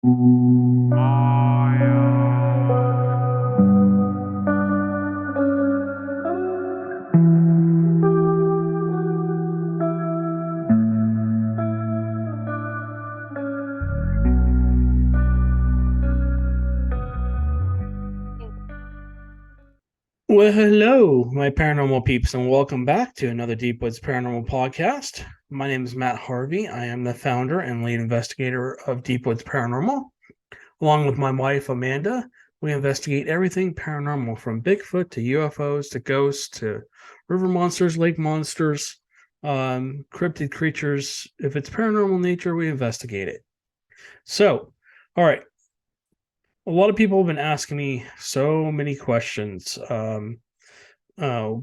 Well, hello, my paranormal peeps, and welcome back to another Deep Woods Paranormal Podcast. My name is Matt Harvey. I am the founder and lead investigator of Deep Woods Paranormal. Along with my wife, Amanda, we investigate everything paranormal from Bigfoot to UFOs to ghosts to river monsters, lake monsters, cryptid creatures. If it's paranormal nature, we investigate it. So, all right. A lot of people have been asking me so many questions.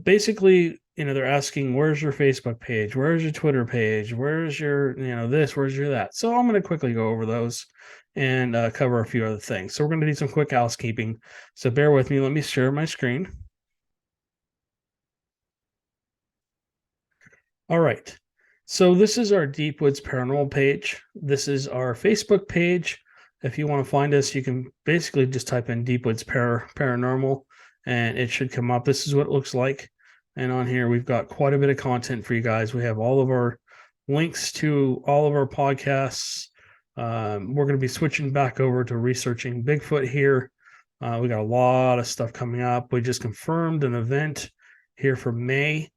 Basically, they're asking, where's your Facebook page? Where's your Twitter page? Where's your, this? Where's your that? So I'm going to quickly go over those and cover a few other things. So we're going to do some quick housekeeping. So bear with me. Let me share my screen. All right. So this is our Deep Woods Paranormal page. This is our Facebook page. If you want to find us, you can basically just type in Deep Woods Paranormal and it should come up. This is what it looks like. And on here, we've got quite a bit of content for you guys. We have all of our links to all of our podcasts. We're going to be switching back over to researching Bigfoot here. We got a lot of stuff coming up. We just confirmed an event here for May.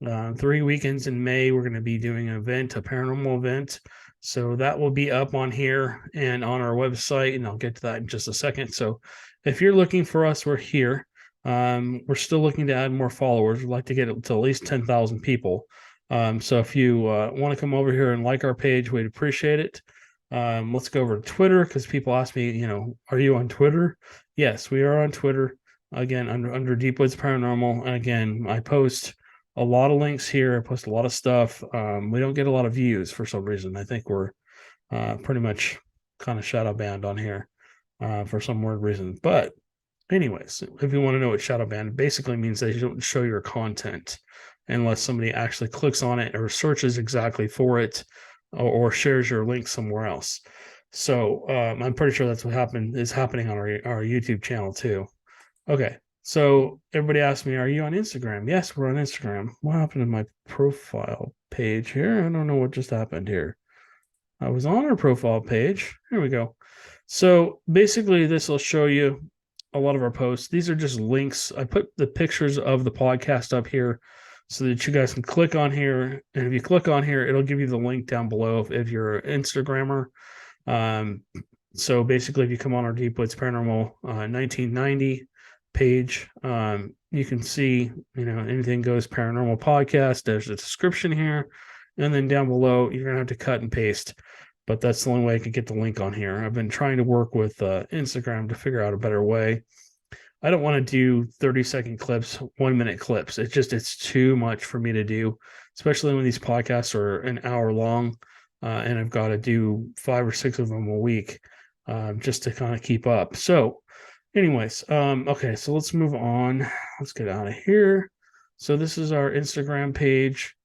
3 weekends in May, we're going to be doing an event, a paranormal event. So that will be up on here and on our website, and I'll get to that in just a second. So if you're looking for us, we're here. We're still looking to add more followers. We'd like to get it to at least 10,000 people. So if you want to come over here and like our page, we'd appreciate it. Let's go over to Twitter because people ask me, are you on Twitter? Yes, we are on Twitter. Again, under Deep Woods Paranormal. And again, I post a lot of links here. I post a lot of stuff. We don't get a lot of views for some reason. I think we're pretty much kind of shadow banned on here for some weird reason. But anyways, if you want to know what shadow banned basically means, that you don't show your content unless somebody actually clicks on it or searches exactly for it or shares your link somewhere else. So I'm pretty sure that's what is happening on our YouTube channel too. Okay. So everybody asked me, are you on Instagram? Yes, we're on Instagram. What happened to my profile page here? I don't know what just happened here. I was on our profile page. Here we go. So basically, this will show you a lot of our posts. These are just links. I put the pictures of the podcast up here so that you guys can click on here. And if you click on here, it'll give you the link down below if you're an Instagrammer. So basically, if you come on our Deep Woods Paranormal 1990 page, you can see, anything goes paranormal podcast. There's a description here, and then down below you're gonna have to cut and paste, but that's the only way I could get the link on here. I've been trying to work with Instagram to figure out a better way. I don't want to do 30-second clips, 1-minute clips. It's too much for me to do, especially when these podcasts are an hour long, and I've got to do 5 or 6 of them a week, just to kind of keep up. So anyways, okay, so let's move on. Let's get out of here. So this is our Instagram page.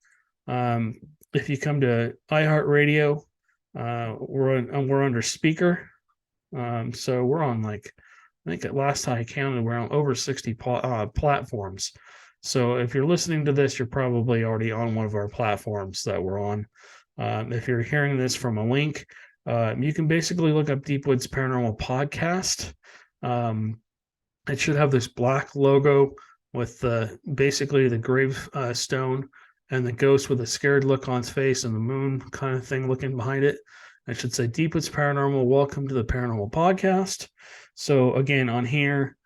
If you come to iHeartRadio, we're under speaker. So we're on I think at last time I counted, we're on over 60 platforms. So if you're listening to this, you're probably already on one of our platforms that we're on. If you're hearing this from a link, you can basically look up Deep Woods Paranormal Podcast. It should have this black logo with basically the gravestone and the ghost with a scared look on its face and the moon kind of thing looking behind it. I should say Deep Woods Paranormal, welcome to the Paranormal Podcast. So again, on here,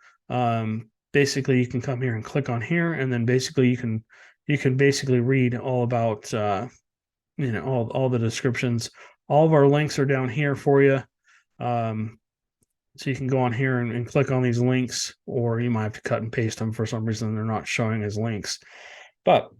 basically you can come here and click on here, and then basically you can basically read all about all the descriptions. All of our links are down here for you. So you can go on here and click on these links, or you might have to cut and paste them for some reason. They're not showing as links. But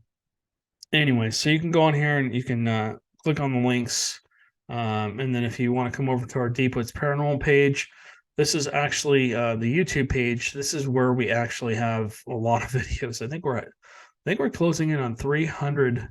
anyway, so you can go on here and you can click on the links. And then if you want to come over to our Deep Woods Paranormal page, this is actually the YouTube page. This is where we actually have a lot of videos. I think we're closing in on 300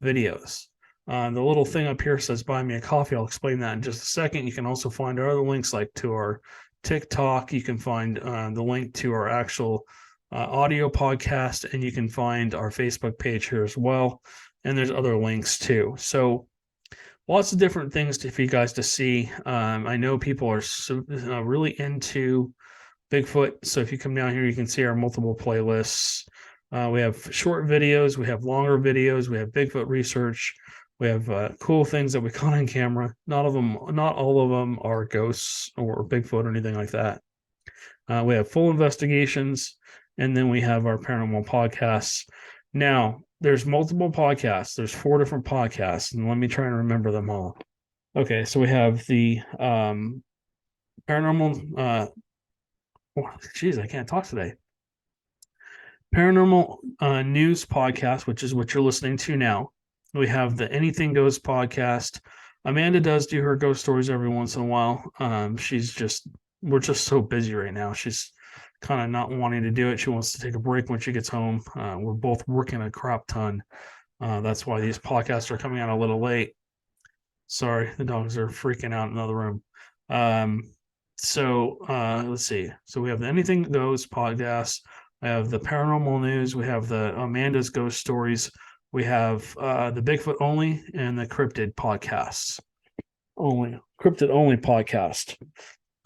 videos. The little thing up here says buy me a coffee. I'll explain that in just a second. You can also find our other links like to our TikTok. You can find the link to our actual audio podcast, and you can find our Facebook page here as well. And there's other links too. So lots of different things for you guys to see. I know people are really into Bigfoot. So if you come down here, you can see our multiple playlists. We have short videos, we have longer videos, we have Bigfoot research, we have cool things that we caught on camera. Not all of them are ghosts or Bigfoot or anything like that. We have full investigations, and then we have our paranormal podcasts. Now, there's multiple podcasts. There's 4 different podcasts, and let me try and remember them all. Okay, so we have the paranormal. Geez, I can't talk today. Paranormal news podcast, which is what you're listening to now. We have the Anything Goes podcast. Amanda does do her ghost stories every once in a while. We're just so busy right now. She's kind of not wanting to do it. She wants to take a break when she gets home. We're both working a crap ton. That's why these podcasts are coming out a little late. Sorry, the dogs are freaking out in another room. So let's see. So we have the Anything Goes podcast. I have the paranormal news. We have the Amanda's ghost stories. We have the Bigfoot only and the Cryptid podcasts. Cryptid only podcast.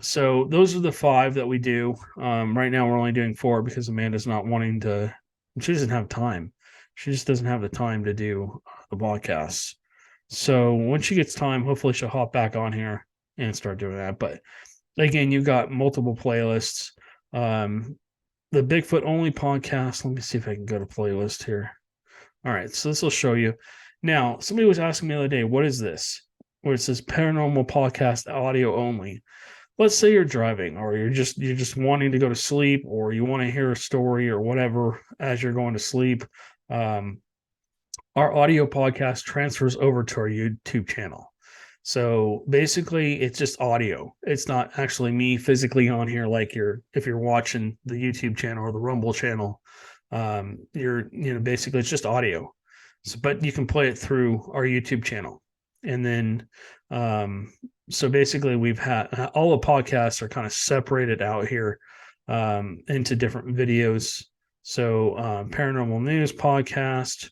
So those are the 5 that we do. Right now we're only doing 4 because Amanda's not wanting to. She doesn't have time. She just doesn't have the time to do the podcasts. So when she gets time, hopefully she'll hop back on here and start doing that. But again, you've got multiple playlists. The Bigfoot only podcast. Let me see if I can go to playlist here. All right, so this will show you. Now, somebody was asking me the other day, what is this? Where it says paranormal podcast audio only. Let's say you're driving, or you're just wanting to go to sleep, or you want to hear a story or whatever as you're going to sleep. Our audio podcast transfers over to our YouTube channel. So basically, it's just audio. It's not actually me physically on here like if you're watching the YouTube channel or the Rumble channel. Basically it's just audio. So, but you can play it through our YouTube channel, and then so basically we've had all the podcasts are kind of separated out here into different videos. So paranormal news podcast,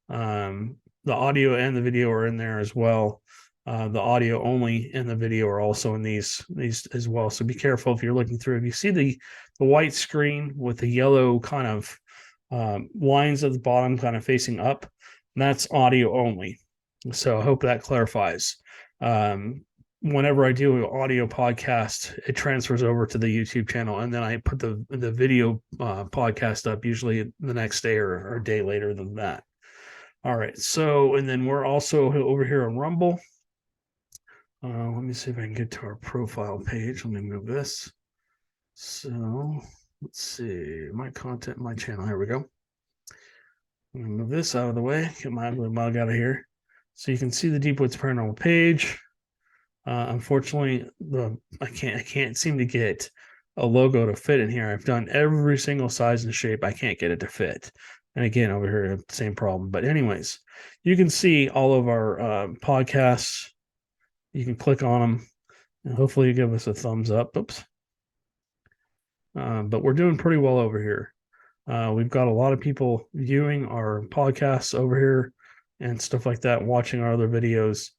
the audio and the video are in there as well. The audio only and the video are also in these as well. So be careful if you're looking through. If you see the white screen with the yellow kind of lines at the bottom kind of facing up, that's audio only. So I hope that clarifies. Whenever I do an audio podcast, it transfers over to the YouTube channel, and then I put the video podcast up usually the next day or a day later than that. All right. So, and then we're also over here on Rumble. Let me see if I can get to our profile page. Let me move this. So let's see my content, my channel. Here we go. I'm gonna move this out of the way. Get my ugly mug out of here, so you can see the Deep Woods Paranormal page. Unfortunately, I can't seem to get a logo to fit in here. I've done every single size and shape. I can't get it to fit. And again, over here, same problem. But anyways, you can see all of our podcasts. You can click on them, and hopefully you give us a thumbs up. Oops. But we're doing pretty well over here. We've got a lot of people viewing our podcasts over here and stuff like that, watching our other videos.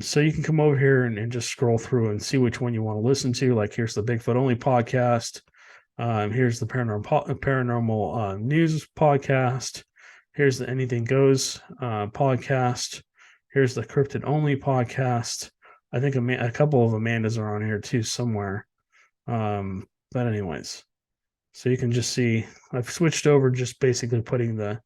So you can come over here and just scroll through and see which one you want to listen to. Like here's the Bigfoot only podcast. Here's the paranormal news podcast. Here's the Anything Goes podcast. Here's the Cryptid only podcast. I think a couple of Amandas are on here too somewhere. But anyways, so you can just see I've switched over, just basically putting the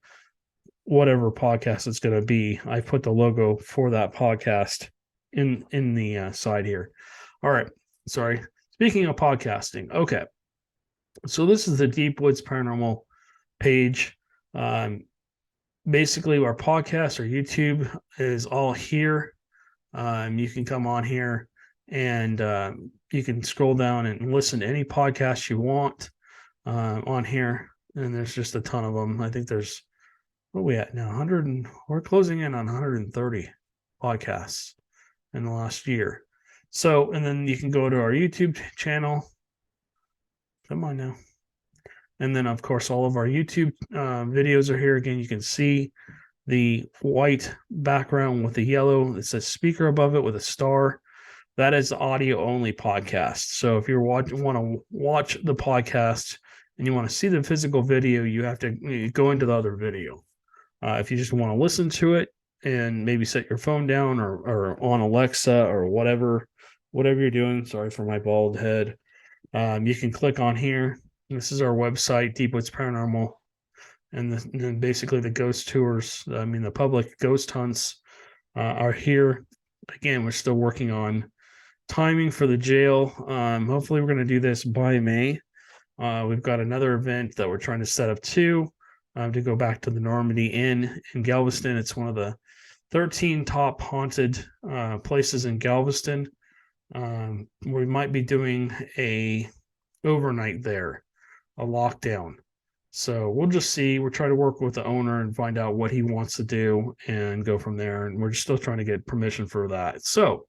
whatever podcast it's going to be. I put the logo for that podcast in the side here. All right. Sorry. Speaking of podcasting. Okay. So this is the Deep Woods Paranormal page. Basically our podcast or YouTube is all here. You can come on here and you can scroll down and listen to any podcast you want on here. And there's just a ton of them. I think there's what are we at now? 100 and we're closing in on 130 podcasts in the last year. So, and then you can go to our YouTube channel. Come on now. And then, of course, all of our YouTube videos are here. Again, you can see the white background with the yellow. It says speaker above it with a star. That is audio only podcast. So if you want to watch the podcast and you want to see the physical video, you have to go into the other video. If you just want to listen to it and maybe set your phone down or on Alexa or whatever you're doing. Sorry for my bald head. You can click on here. This is our website, Deep Woods Paranormal, and then basically the ghost tours. I mean, the public ghost hunts are here. Again, we're still working on timing for the jail. Hopefully, we're going to do this by May. We've got another event that we're trying to set up too, to go back to the Normandy Inn in Galveston. It's one of the 13 top haunted places in Galveston. We might be doing a overnight there, a lockdown. So we'll just see. We're trying to work with the owner and find out what he wants to do and go from there. And we're still trying to get permission for that. So,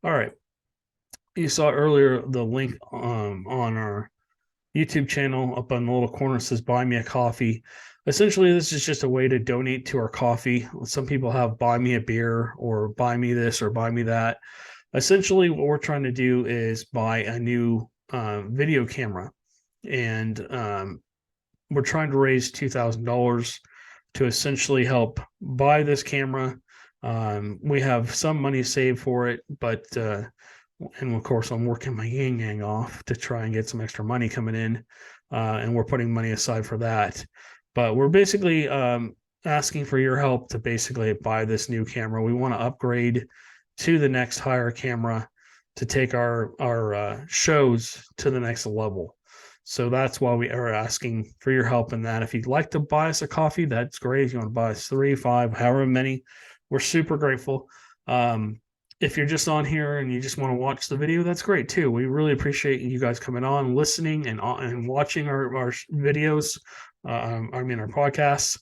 all right. You saw earlier the link on our YouTube channel up on the little corner says buy me a coffee. Essentially, this is just a way to donate to our coffee. Some people have buy me a beer or buy me this or buy me that. Essentially, what we're trying to do is buy a new video camera. And we're trying to raise $2,000 to essentially help buy this camera. We have some money saved for it, but and of course I'm working my yin yang off to try and get some extra money coming in, and we're putting money aside for that. But we're basically asking for your help to basically buy this new camera. We want to upgrade to the next higher camera to take our shows to the next level. So that's why we are asking for your help in that. If you'd like to buy us a coffee, that's great. If you want to buy us 3, 5, however many, we're super grateful. If you're just on here and you just want to watch the video, that's great too. We really appreciate you guys coming on, listening, and watching our videos. Our podcasts.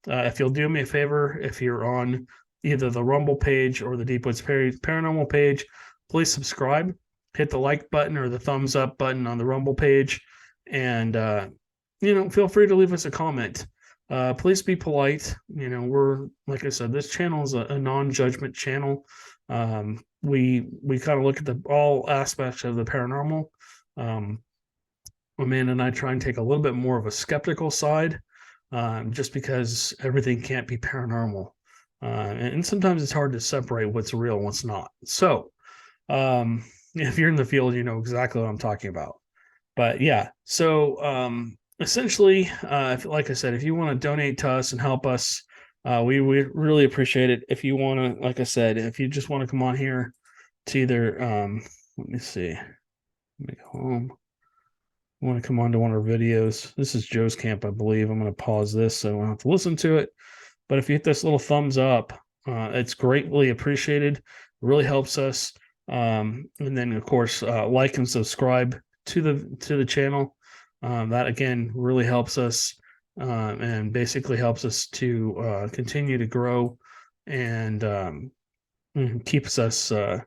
If you'll do me a favor, if you're on either the Rumble page or the Deep Woods Paranormal page, please subscribe. Hit the like button or the thumbs up button on the Rumble page, and feel free to leave us a comment. Please be polite. We're, like I said, this channel is a non-judgment channel. We kind of look at all aspects of the paranormal. Amanda and I try and take a little bit more of a skeptical side, just because everything can't be paranormal, and sometimes it's hard to separate what's real and what's not. So, if you're in the field, you know exactly what I'm talking about. But yeah, so essentially, like I said, if you want to donate to us and help us, we really appreciate it. If you want to, like I said, if you just want to come on here to either, let me see, let me go home. I want to come on to one of our videos. This is Joe's Camp, I believe. I'm going to pause this so I don't have to listen to it. But if you hit this little thumbs up, it's greatly appreciated. It really helps us. And then, of course, like and subscribe to the channel. That again really helps us, and basically helps us to continue to grow, and keeps the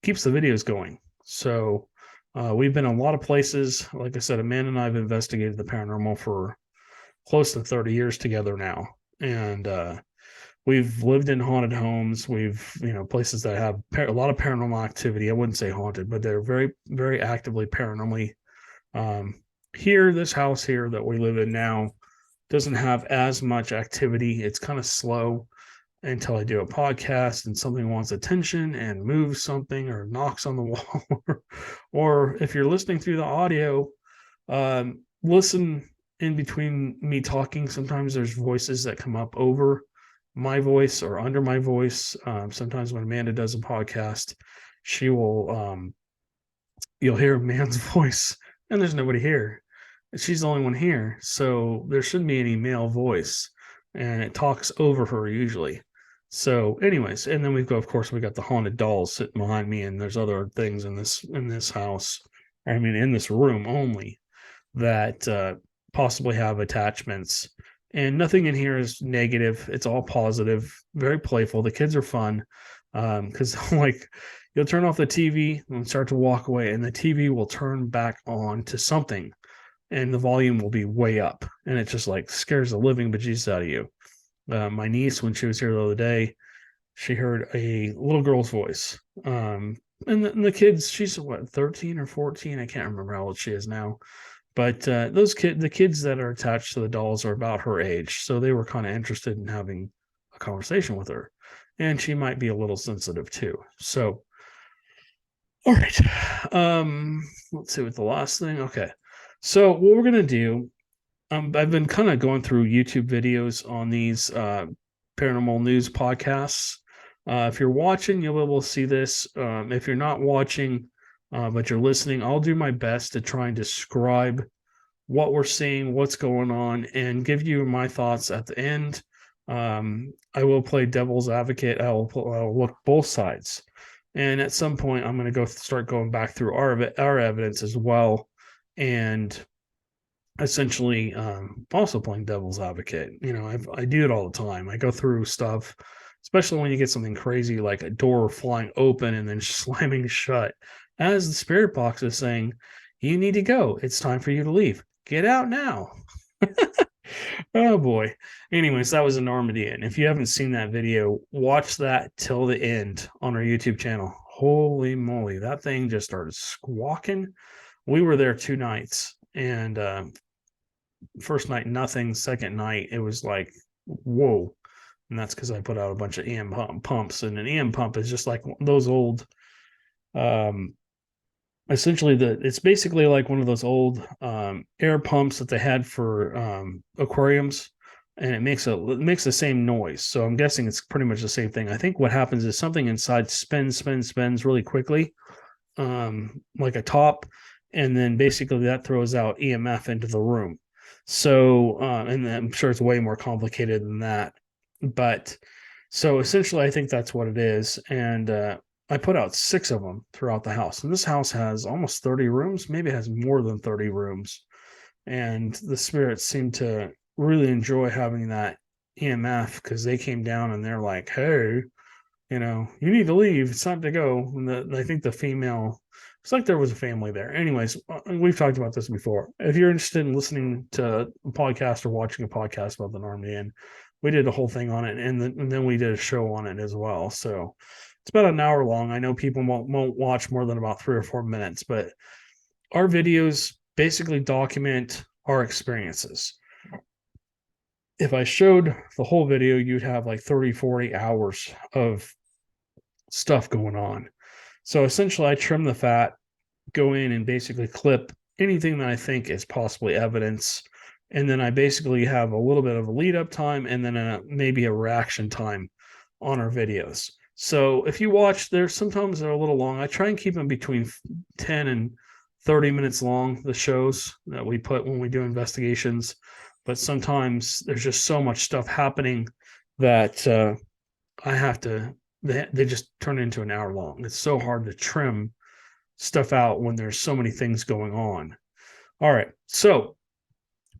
videos going. So we've been in a lot of places. Like I said, Amanda and I have investigated the paranormal for close to 30 years together now, and we've lived in haunted homes. We've, places that have a lot of paranormal activity. I wouldn't say haunted, but they're very, very actively paranormally. Here, this house here that we live in now doesn't have as much activity. It's kind of slow until I do a podcast and something wants attention and moves something or knocks on the wall. Or if you're listening through the audio, listen in between me talking. Sometimes there's voices that come up over my voice or under my voice. Sometimes when Amanda does a podcast, she will, you'll hear a man's voice and there's nobody here. She's the only one here. So there shouldn't be any male voice, and it talks over her usually. So anyways, and then we got the haunted dolls sitting behind me, and there's other things in this house. In this room only, that possibly have attachments and nothing in here is negative. It's all positive, very playful. The kids are fun because like you'll turn off the TV and start to walk away, and the TV will turn back on to something, and the volume will be way up, and it just like scares the living bejesus out of you. My niece, when she was here the other day, she heard a little girl's voice. And the kids, she's what, 13 or 14? I can't remember how old she is now. But the kids that are attached to the dolls are about her age. So they were kind of interested in having a conversation with her. And she might be a little sensitive too. So, all right. Let's see what the last thing. Okay. So what we're going to do, I've been kind of going through YouTube videos on these paranormal news podcasts. If you're watching, you'll be able to see this. If you're not watching, but you're listening, I'll do my best to try and describe what we're seeing, what's going on, and give you my thoughts at the end. I will play devil's advocate. I'll look both sides. And at some point, I'm going to start going back through our evidence as well. And essentially also playing devil's advocate. I do it all the time. I go through stuff, especially when you get something crazy like a door flying open and then slamming shut, as the spirit box is saying, you need to go, it's time for you to leave, get out now. Oh boy. Anyways, that was Enormity. And if you haven't seen that video, watch that till the end on our YouTube channel. Holy moly, that thing just started squawking. We were there 2 nights, and first night nothing, second night it was like whoa. And that's because I put out a bunch of EM pumps, and an EM pump is just like those old essentially it's basically like one of those old air pumps that they had for aquariums, and it makes the same noise. So I'm guessing it's pretty much the same thing. I think what happens is something inside spins really quickly, like a top, and then basically that throws out EMF into the room. So, and I'm sure it's way more complicated than that. But so essentially, I think that's what it is. And I put out 6 of them throughout the house. And this house has almost 30 rooms, maybe it has more than 30 rooms. And the spirits seem to really enjoy having that EMF because they came down and they're like, hey, you need to leave. It's time to go. And I think the female, it's like there was a family there. Anyways, we've talked about this before. If you're interested in listening to a podcast or watching a podcast about the Normandy, we did a whole thing on it, and then we did a show on it as well. So it's about an hour long. I know people won't watch more than about 3 or 4 minutes, but our videos basically document our experiences. If I showed the whole video, you'd have like 30, 40 hours of stuff going on. So essentially, I trim the fat, go in and basically clip anything that I think is possibly evidence. And then I basically have a little bit of a lead up time and then maybe a reaction time on our videos. So if you watch, sometimes they're a little long. I try and keep them between 10 and 30 minutes long, the shows that we put when we do investigations. But sometimes there's just so much stuff happening that I have to, they just turn into an hour long. It's so hard to trim stuff out when there's so many things going on. All right, so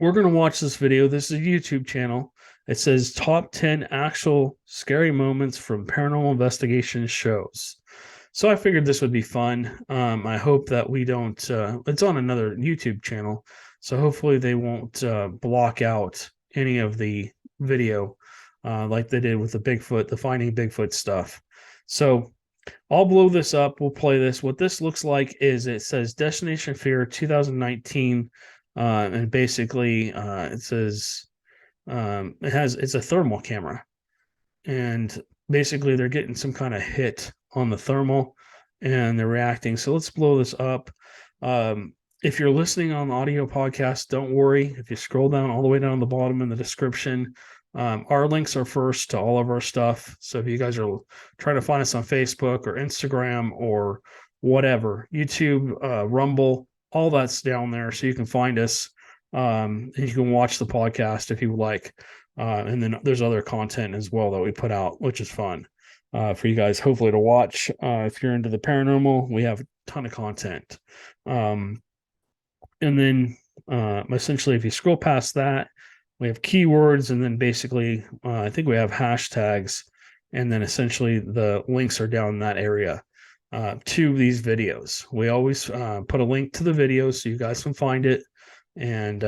we're going to watch this video. This is a YouTube channel. It says top 10 actual scary moments from paranormal investigation shows. So I figured this would be fun. I hope that we don't, it's on another YouTube channel, so hopefully they won't block out any of the video like they did with the Finding Bigfoot stuff. So I'll blow this up. We'll play this. What this looks like is it says Destination Fear 2019. And basically it says it's a thermal camera, and basically they're getting some kind of hit on the thermal and they're reacting. So let's blow this up. If you're listening on the audio podcast, don't worry. If you scroll down all the way down the bottom in the description, our links are first to all of our stuff. So if you guys are trying to find us on Facebook or Instagram or whatever, YouTube, Rumble, all that's down there, so you can find us. And you can watch the podcast if you would like. And then there's other content as well that we put out, which is fun for you guys, hopefully, to watch. If you're into the paranormal, we have a ton of content. And then essentially, if you scroll past that, we have keywords, and then basically I think we have hashtags, and then essentially the links are down in that area to these videos. We always put a link to the video so you guys can find it and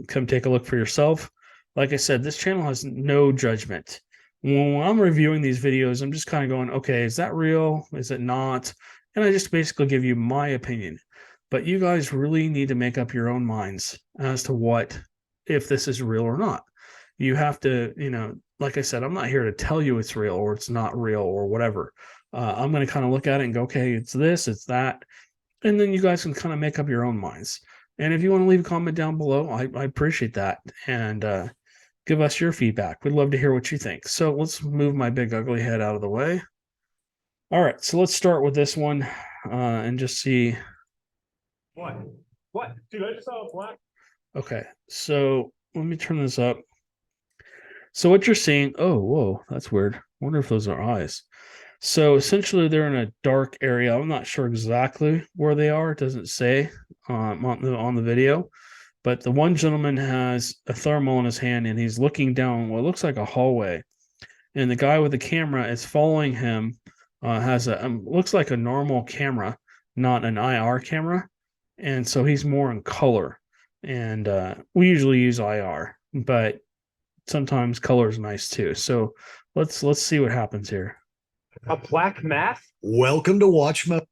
come take a look for yourself. Like I said, this channel has no judgment. When I'm reviewing these videos, I'm just kind of going, okay, is that real? Is it not? And I just basically give you my opinion. But you guys really need to make up your own minds as to if this is real or not. You have to, like I said, I'm not here to tell you it's real or it's not real or whatever. I'm going to kind of look at it and go, okay, it's this, it's that. And then you guys can kind of make up your own minds. And if you want to leave a comment down below, I appreciate that. And give us your feedback. We'd love to hear what you think. So let's move my big ugly head out of the way. All right, so let's start with this one and just see. What? Dude, I just saw a black. Okay, so let me turn this up. So what you're seeing, oh, whoa, that's weird. I wonder if those are eyes. So essentially they're in a dark area. I'm not sure exactly where they are. It doesn't say on the video. But the one gentleman has a thermal in his hand and he's looking down what looks like a hallway. And the guy with the camera is following him, has looks like a normal camera, not an IR camera. And so he's more in color. And we usually use IR, but sometimes color is nice too. So let's see what happens here. A black mask? Welcome to Watch Mode.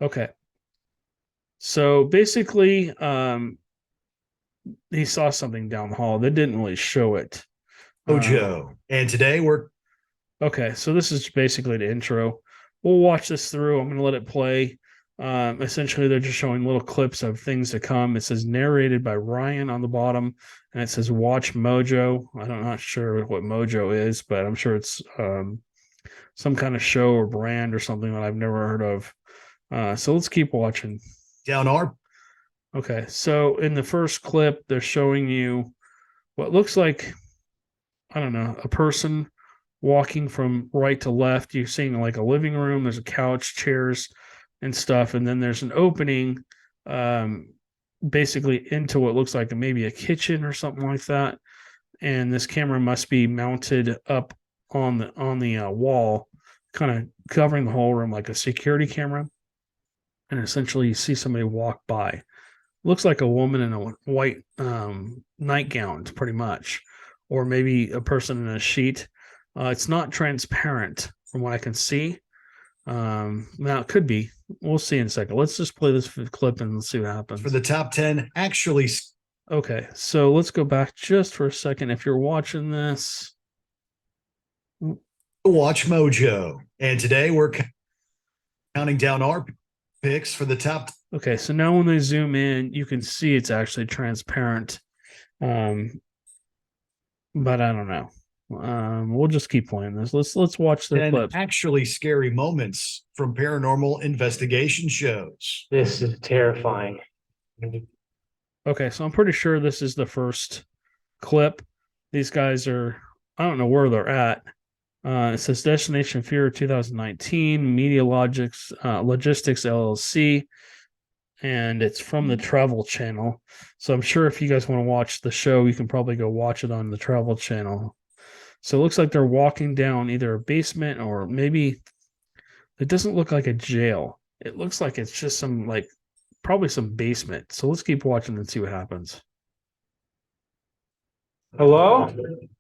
Okay. So basically, he saw something down the hall. They didn't really show it. Joe. And today we're... Okay, so this is basically the intro. We'll watch this through. I'm going to let it play. Essentially, they're just showing little clips of things to come. It says narrated by Ryan on the bottom, and it says Watch Mojo. I'm not sure what Mojo is, but I'm sure it's some kind of show or brand or something that I've never heard of. So let's keep watching. Down our... Okay, so in the first clip, they're showing you what looks like, I don't know, a person walking from right to left. You're seeing like a living room. There's a couch, chairs, and stuff. And then there's an opening basically into what looks like maybe a kitchen or something like that. And this camera must be mounted up on the wall, kind of covering the whole room like a security camera. And essentially you see somebody walk by. Looks like a woman in a white nightgown, pretty much, or maybe a person in a sheet. It's not transparent from what I can see. Now it could be. We'll see in a second. Let's just play this clip and see what happens. For the top 10, actually... Okay, so let's go back just for a second. If you're watching this... Watch Mojo. And today we're counting down our picks for the top... Okay, so now when they zoom in, you can see it's actually transparent. But I don't know. We'll just keep playing this. Let's watch the clip. Actually scary moments from paranormal investigation shows. This is terrifying. Okay, so I'm pretty sure this is the first clip. These guys are, I don't know where they're at. It says Destination Fear 2019, Media Logistics LLC. And it's from the Travel Channel. So I'm sure if you guys want to watch the show, you can probably go watch it on the Travel Channel. So it looks like they're walking down either a basement or maybe it doesn't look like a jail. It looks like it's just probably some basement. So let's keep watching and see what happens. Hello?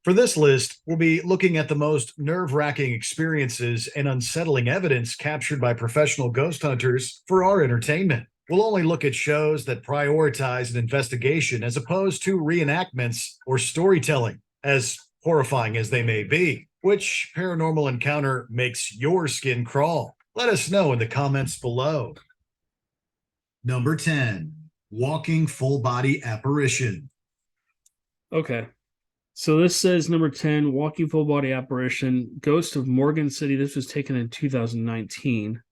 For this list, we'll be looking at the most nerve-wracking experiences and unsettling evidence captured by professional ghost hunters for our entertainment. We'll only look at shows that prioritize an investigation as opposed to reenactments or storytelling, as horrifying as they may be. Which paranormal encounter makes your skin crawl? Let us know in the comments below. Number 10, walking full body apparition. Okay. So this says number 10, walking full body apparition, ghost of Morgan City. This was taken in 2019.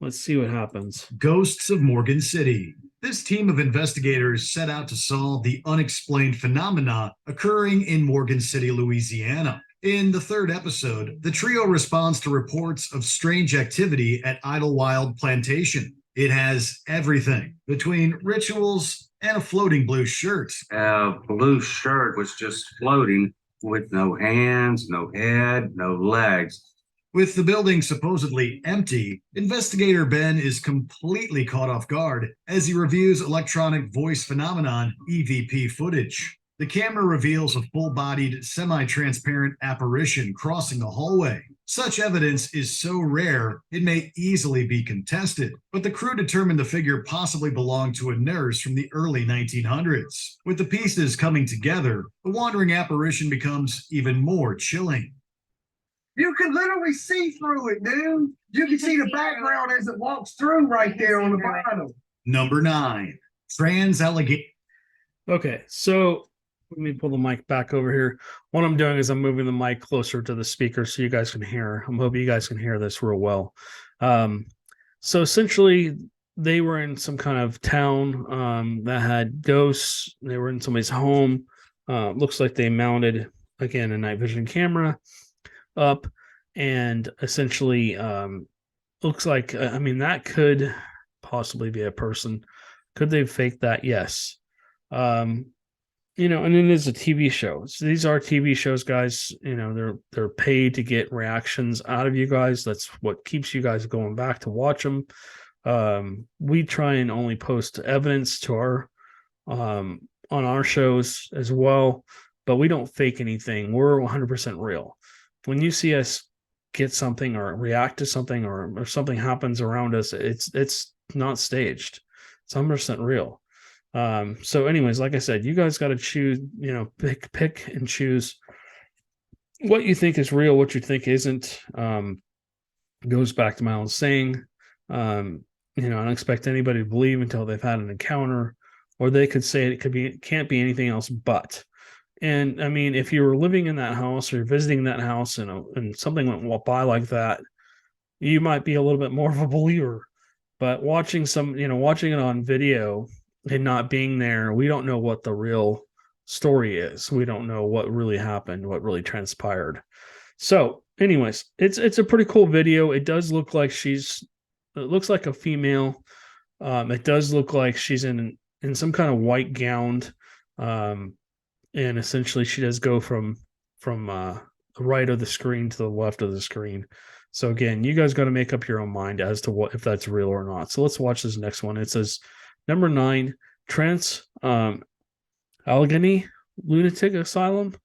Let's see what happens. Ghosts of Morgan City. This team of investigators set out to solve the unexplained phenomena occurring in Morgan City, Louisiana. In the third episode, the trio responds to reports of strange activity at Idlewild Plantation. It has everything between rituals and a floating blue shirt. A blue shirt was just floating with no hands, no head, no legs. With the building supposedly empty, investigator Ben is completely caught off guard as he reviews electronic voice phenomenon EVP footage. The camera reveals a full-bodied, semi-transparent apparition crossing a hallway. Such evidence is so rare, it may easily be contested, but the crew determined the figure possibly belonged to a nurse from the early 1900s. With the pieces coming together, the wandering apparition becomes even more chilling. You can literally see through it, dude. You can see the background as it walks through right there on the bottom. Number 9, Trans-Allegheny. Okay, so let me pull the mic back over here. What I'm doing is I'm moving the mic closer to the speaker so you guys can hear. I'm hoping you guys can hear this real well. So essentially, they were in some kind of town that had ghosts. They were in somebody's home. Looks like they mounted, again, a night vision camera up, and essentially looks like, I mean, that could possibly be a person. Could they fake that? Yes. You know, and it is a TV show. So these are TV shows, guys. You know, they're paid to get reactions out of you guys. That's what keeps you guys going back to watch them. We try and only post evidence to our on our shows as well, but we don't fake anything. We're 100% real. When you see us get something or react to something or something happens around us, it's not staged. It's 100% real. So anyways, like I said, you guys got to choose, you know, pick and choose what you think is real, what you think isn't. Goes back to my old saying, you know, I don't expect anybody to believe until they've had an encounter, or they could say can't be anything else but. And I mean, if you were living in that house or you're visiting that house and something went by like that, you might be a little bit more of a believer. But watching it on video and not being there, we don't know what the real story is. We don't know what really happened, what really transpired. So, anyways, it's a pretty cool video. It does look like it looks like a female. It does look like she's in some kind of white gown. And essentially she does go from the right of the screen to the left of the screen. So again, you guys got to make up your own mind as to if that's real or not. So let's watch this next one. It says number 9, Trans-Allegheny Lunatic Asylum.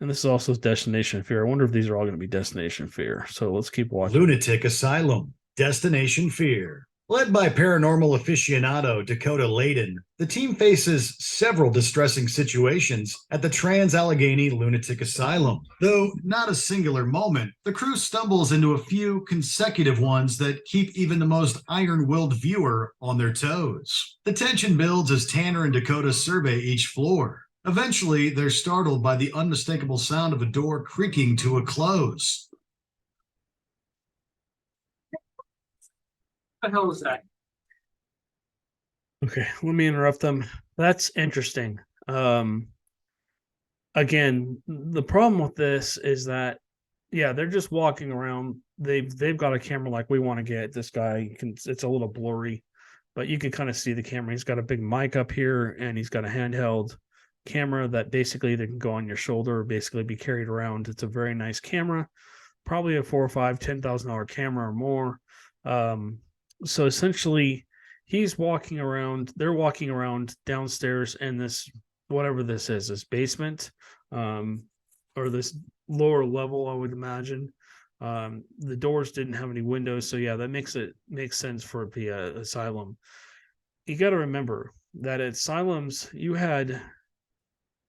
And this is also Destination Fear. I wonder if these are all going to be Destination Fear. So let's keep watching. Lunatic Asylum, Destination Fear. Led by paranormal aficionado Dakota Layden, the team faces several distressing situations at the Trans-Allegheny Lunatic Asylum. Though not a singular moment, the crew stumbles into a few consecutive ones that keep even the most iron-willed viewer on their toes. The tension builds as Tanner and Dakota survey each floor. Eventually, they're startled by the unmistakable sound of a door creaking to a close. What the hell was that? Okay, let me interrupt them. That's interesting. Again, the problem with this is that, yeah, they're just walking around. They've got a camera like we want to get. This guy it's a little blurry, but you can kind of see the camera. He's got a big mic up here, and he's got a handheld camera that basically they can go on your shoulder or basically be carried around. It's a very nice camera, probably a $4,000 or $5,000, $10,000 camera or more. So essentially, they're walking around downstairs in this, whatever this is, this basement, or this lower level, I would imagine. The doors didn't have any windows, so yeah, that makes sense for it to be an asylum. You got to remember that at asylums, you had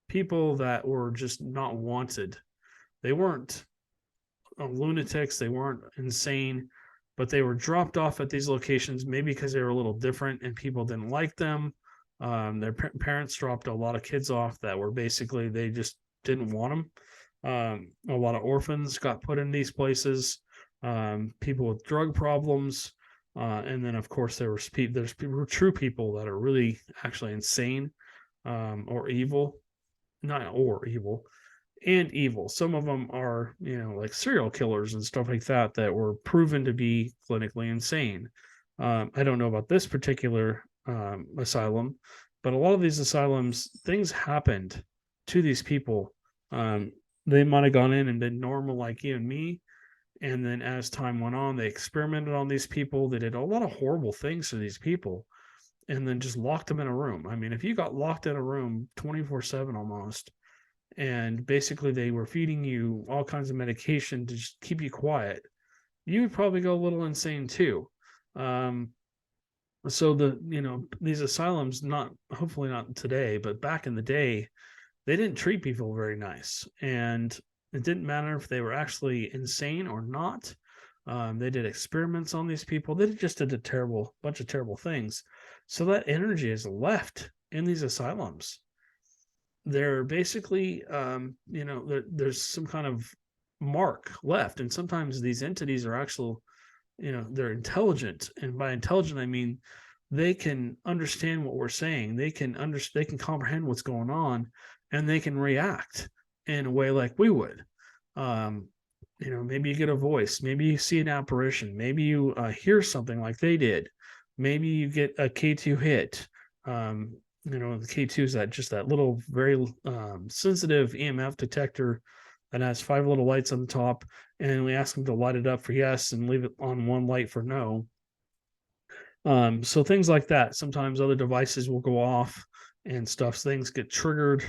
people that were just not wanted. They weren't lunatics, they weren't insane, but they were dropped off at these locations, maybe because they were a little different and people didn't like them. Their parents dropped a lot of kids off that were basically, they just didn't want them. A lot of orphans got put in these places, people with drug problems. And then, of course, there's true people that are really actually insane, or evil, and evil. Some of them are, like serial killers and stuff like that were proven to be clinically insane. I don't know about this particular asylum, but a lot of these asylums, things happened to these people. They might have gone in and been normal like you and me. And then as time went on, they experimented on these people. They did a lot of horrible things to these people and then just locked them in a room. I mean, if you got locked in a room 24/7 almost, and basically they were feeding you all kinds of medication to just keep you quiet, you would probably go a little insane too. So these asylums, not hopefully not today, but back in the day, they didn't treat people very nice, and it didn't matter if they were actually insane or not. They did experiments on these people. They just did a bunch of terrible things. So that energy is left in these asylums. They're basically, there's some kind of mark left, and sometimes these entities are actual, they're intelligent, and by intelligent I mean they can understand what we're saying. They can comprehend what's going on, and they can react in a way like we would. Maybe you get a voice, maybe you see an apparition, maybe you hear something like they did, maybe you get a K2 hit. The K2 is that little very sensitive EMF detector that has 5 little lights on the top, and we ask them to light it up for yes and leave it on 1 light for no. So things like that. Sometimes other devices will go off and stuff. Things get triggered,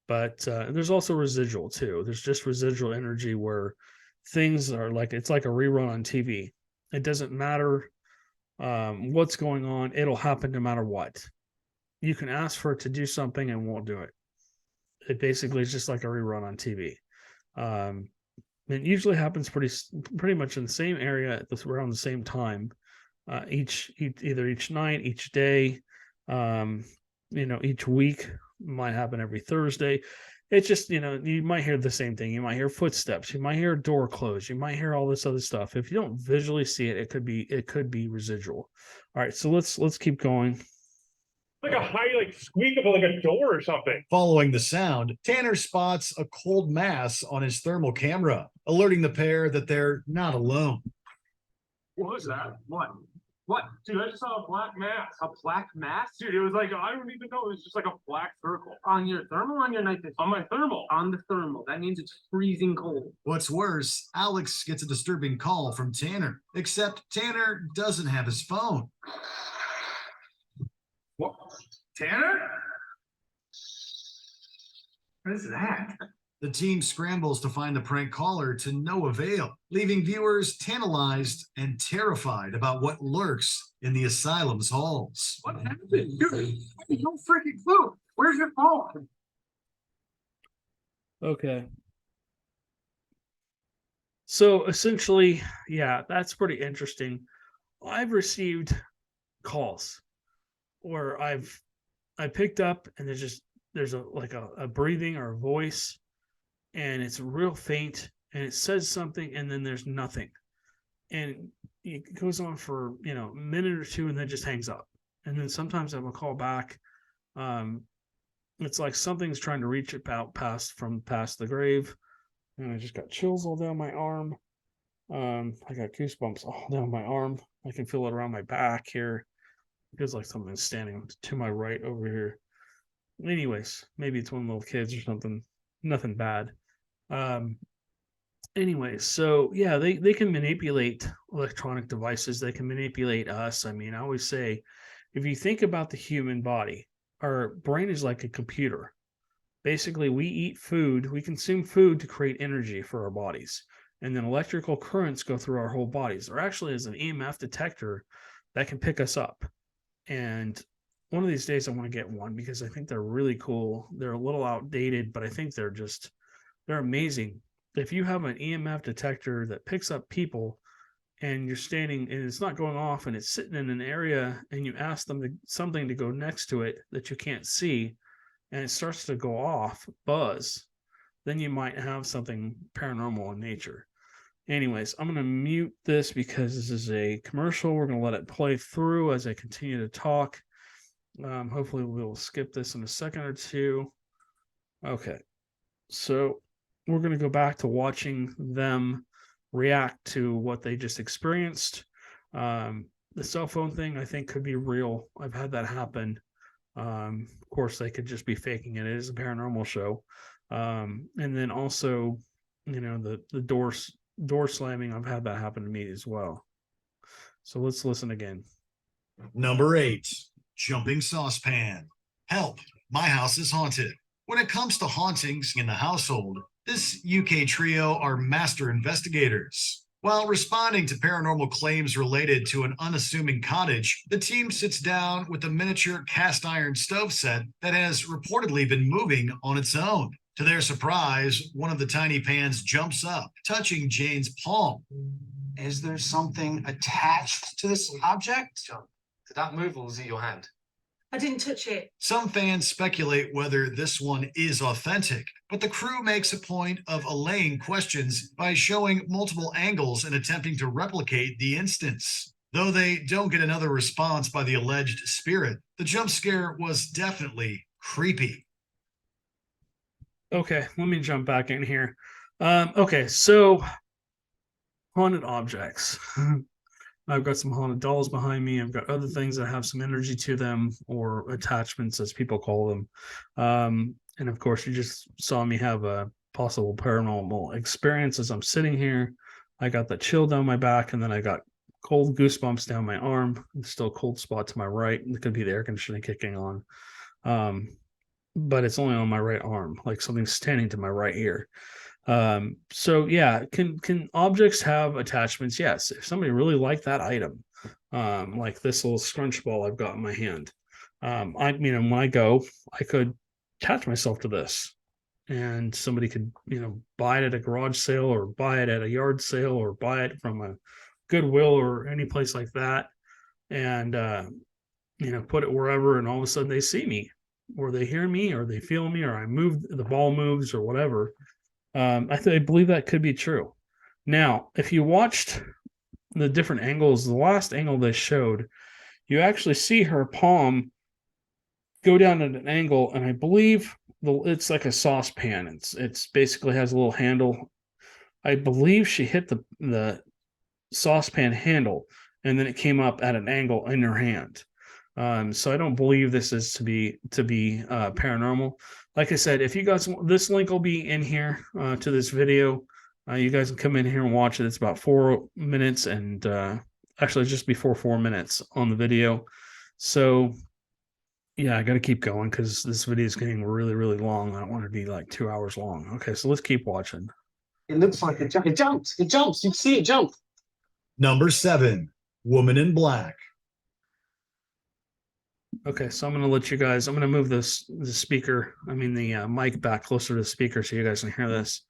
but there's also residual too. There's just residual energy where things are it's like a rerun on TV. It doesn't matter what's going on. It'll happen no matter what. You can ask for it to do something and won't do it. It basically is just like a rerun on TV. It usually happens pretty much in the same area around the same time. Either each night, each day, each week. Might happen every Thursday. It's just, you might hear the same thing. You might hear footsteps. You might hear a door close. You might hear all this other stuff. If you don't visually see it, it could be residual. All right, so let's keep going. Like a high, squeak of a door or something. Following the sound, Tanner spots a cold mass on his thermal camera, alerting the pair that they're not alone. What was that? What? Dude, I just saw a black mass. A black mass? Dude, it was I don't even know. It was just like a black circle. On your thermal, on your night vision? On my thermal. On the thermal. That means it's freezing cold. What's worse, Alex gets a disturbing call from Tanner, except Tanner doesn't have his phone. What? Tanner? What is that? The team scrambles to find the prank caller to no avail, leaving viewers tantalized and terrified about what lurks in the asylum's halls. What happened? Dude, no freaking clue. Where's your phone? Okay. So essentially, yeah, that's pretty interesting. I've received calls where I picked up and there's a breathing or a voice, and it's real faint, and it says something, and then there's nothing, and it goes on for a minute or two, and then just hangs up. And then sometimes I will call back. It's like something's trying to reach it past the grave, and I just got chills all down my arm. I got goosebumps all down my arm. I can feel it around my back here. It feels like something's standing to my right over here. Anyways, maybe it's one of the little kids or something. Nothing bad. Anyways, so yeah, they can manipulate electronic devices. They can manipulate us. I mean, I always say, if you think about the human body, our brain is like a computer. Basically, we eat food, we consume food to create energy for our bodies. And then electrical currents go through our whole bodies. There actually is an EMF detector that can pick us up. And one of these days I want to get one because I think they're really cool. They're a little outdated, but I think they're amazing. If you have an EMF detector that picks up people and you're standing and it's not going off and it's sitting in an area and you ask them something to go next to it that you can't see and it starts to go off, buzz, then you might have something paranormal in nature. Anyways, I'm going to mute this because this is a commercial. We're going to let it play through as I continue to talk. Hopefully we'll skip this in a second or two. Okay. So we're going to go back to watching them react to what they just experienced. The cell phone thing, I think, could be real. I've had that happen. Of course, they could just be faking it. It is a paranormal show. And then also, the door slamming. I've had that happen to me as well. So let's listen again. Number 8, jumping saucepan. Help, my house is haunted. When it comes to hauntings in the household, this UK trio are master investigators. While responding to paranormal claims related to an unassuming cottage, the team sits down with a miniature cast iron stove set that has reportedly been moving on its own. To their surprise, one of the tiny pans jumps up, touching Jane's palm. Is there something attached to this object? Did that move or was it your hand? I didn't touch it. Some fans speculate whether this one is authentic, but the crew makes a point of allaying questions by showing multiple angles and attempting to replicate the instance. Though they don't get another response by the alleged spirit, the jump scare was definitely creepy. Okay, let me jump back in here. Okay, so haunted objects. I've got some haunted dolls behind me. I've got other things that have some energy to them, or attachments, as people call them. And of course, you just saw me have a possible paranormal experience as I'm sitting here. I got the chill down my back, and then I got cold goosebumps down my arm. There's still a cold spot to my right. It could be the air conditioning kicking on. But it's only on my right arm, like something's standing to my right ear. So yeah, can objects have attachments? Yes. If somebody really liked that item, like this little scrunch ball I've got in my hand, when I go, I could attach myself to this, and somebody could, buy it at a garage sale, or buy it at a yard sale, or buy it from a Goodwill or any place like that, and put it wherever, and all of a sudden they see me, or they hear me, or they feel me, or I move, the ball moves, or whatever. I believe that could be true. Now, if you watched the different angles, the last angle they showed, you actually see her palm go down at an angle, and I believe it's like a saucepan. It's basically has a little handle. I believe she hit the saucepan handle, and then it came up at an angle in her hand. So I don't believe this is to be paranormal. Like I said, if you guys, this link will be in here to this video. You guys can come in here and watch it. It's about 4 minutes, and actually just before 4 minutes on the video. So yeah, I got to keep going because this video is getting really, really long. I don't want it to be like 2 hours long. Okay, so let's keep watching. It looks like it jumps. It jumps. You can see it jump. Number 7, woman in black. Okay, so I'm going to let you guys, I'm going to move the speaker, the mic back closer to the speaker so you guys can hear this.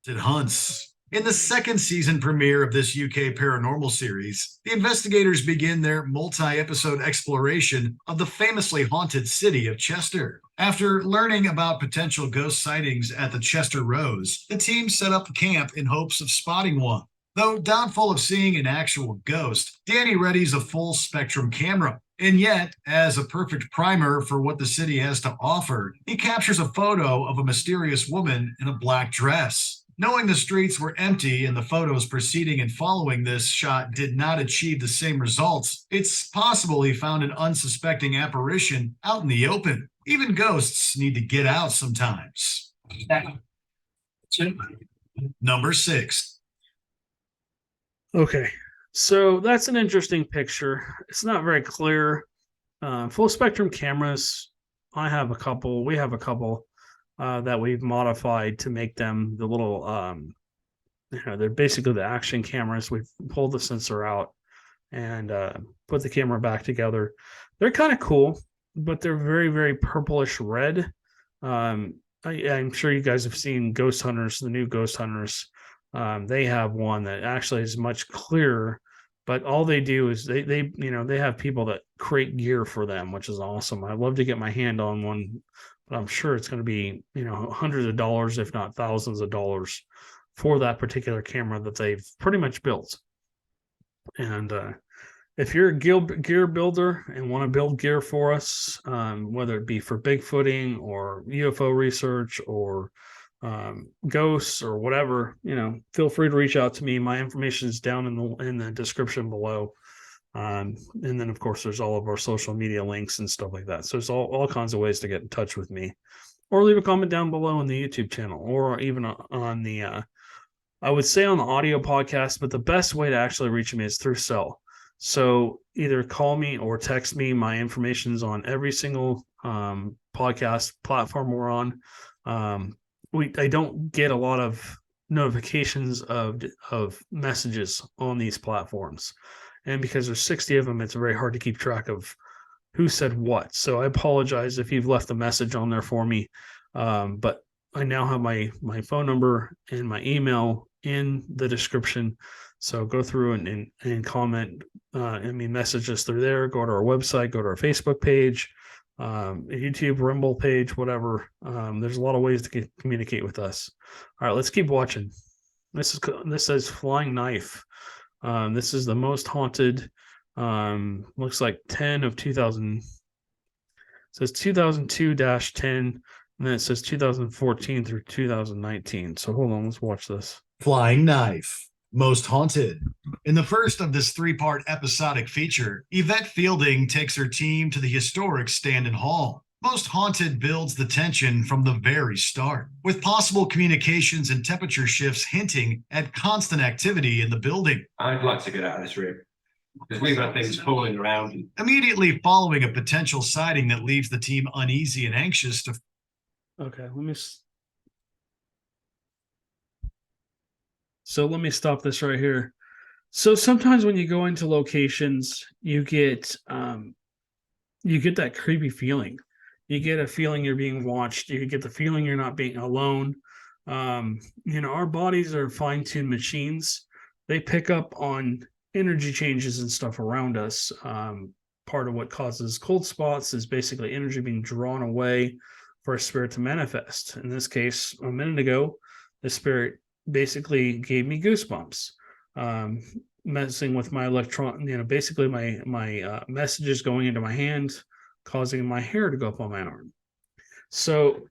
It hunts. In the second season premiere of this UK paranormal series, the investigators begin their multi-episode exploration of the famously haunted city of Chester. After learning about potential ghost sightings at the Chester Rose, the team set up camp in hopes of spotting one. Though doubtful of seeing an actual ghost, Danny readies a full-spectrum camera. And yet, as a perfect primer for what the city has to offer, he captures a photo of a mysterious woman in a black dress. Knowing the streets were empty and the photos preceding and following this shot did not achieve the same results, it's possible he found an unsuspecting apparition out in the open. Even ghosts need to get out sometimes. Number 6. Okay, so that's an interesting picture. It's not very clear. Full spectrum cameras, we have a couple that we've modified to make them the little, they're basically the action cameras. We've pulled the sensor out and put the camera back together. They're kind of cool, but they're very, very purplish red. I'm sure you guys have seen Ghost Hunters, the new Ghost Hunters. They have one that actually is much clearer, but all they do is they have people that create gear for them, which is awesome. I'd love to get my hand on one, but I'm sure it's going to be, hundreds of dollars, if not thousands of dollars for that particular camera that they've pretty much built. And if you're a gear builder and want to build gear for us, whether it be for Bigfooting or UFO research or ghosts or whatever, feel free to reach out to me. My information is down in the description below. And then of course there's all of our social media links and stuff like that. So there's all kinds of ways to get in touch with me, or leave a comment down below on the YouTube channel, or even on the I would say on the audio podcast, but the best way to actually reach me is through cell. So either call me or text me. My information's on every single podcast platform we're on. I don't get a lot of notifications of messages on these platforms. And because there's 60 of them, it's very hard to keep track of who said what. So I apologize if you've left a message on there for me. But I now have my phone number and my email in the description. So go through and comment. Message us through there. Go to our website, go to our Facebook page, YouTube, Rumble page, whatever. There's a lot of ways to communicate with us. All right, let's keep watching. This says Flying Knife. This is the most haunted. Looks like 10 of 2000. It says 2002-10, and then it says 2014 through 2019. So hold on, let's watch this. Flying Knife, most haunted. In the first of this 3-part episodic feature, Yvette Fielding takes her team to the historic Standon Hall. Most Haunted builds the tension from the very start, with possible communications and temperature shifts hinting at constant activity in the building. I'd like to get out of this room, because we've got things falling around. Immediately following a potential sighting that leaves the team uneasy and anxious to... Okay, let me stop this right here. So sometimes when you go into locations, you get that creepy feeling. You get a feeling you're being watched. You get the feeling you're not being alone. Our bodies are fine-tuned machines. They pick up on energy changes and stuff around us. Part of what causes cold spots is basically energy being drawn away for a spirit to manifest. In this case, a minute ago, the spirit basically gave me goosebumps, messing with my basically my messages going into my hand, causing my hair to go up on my arm. So,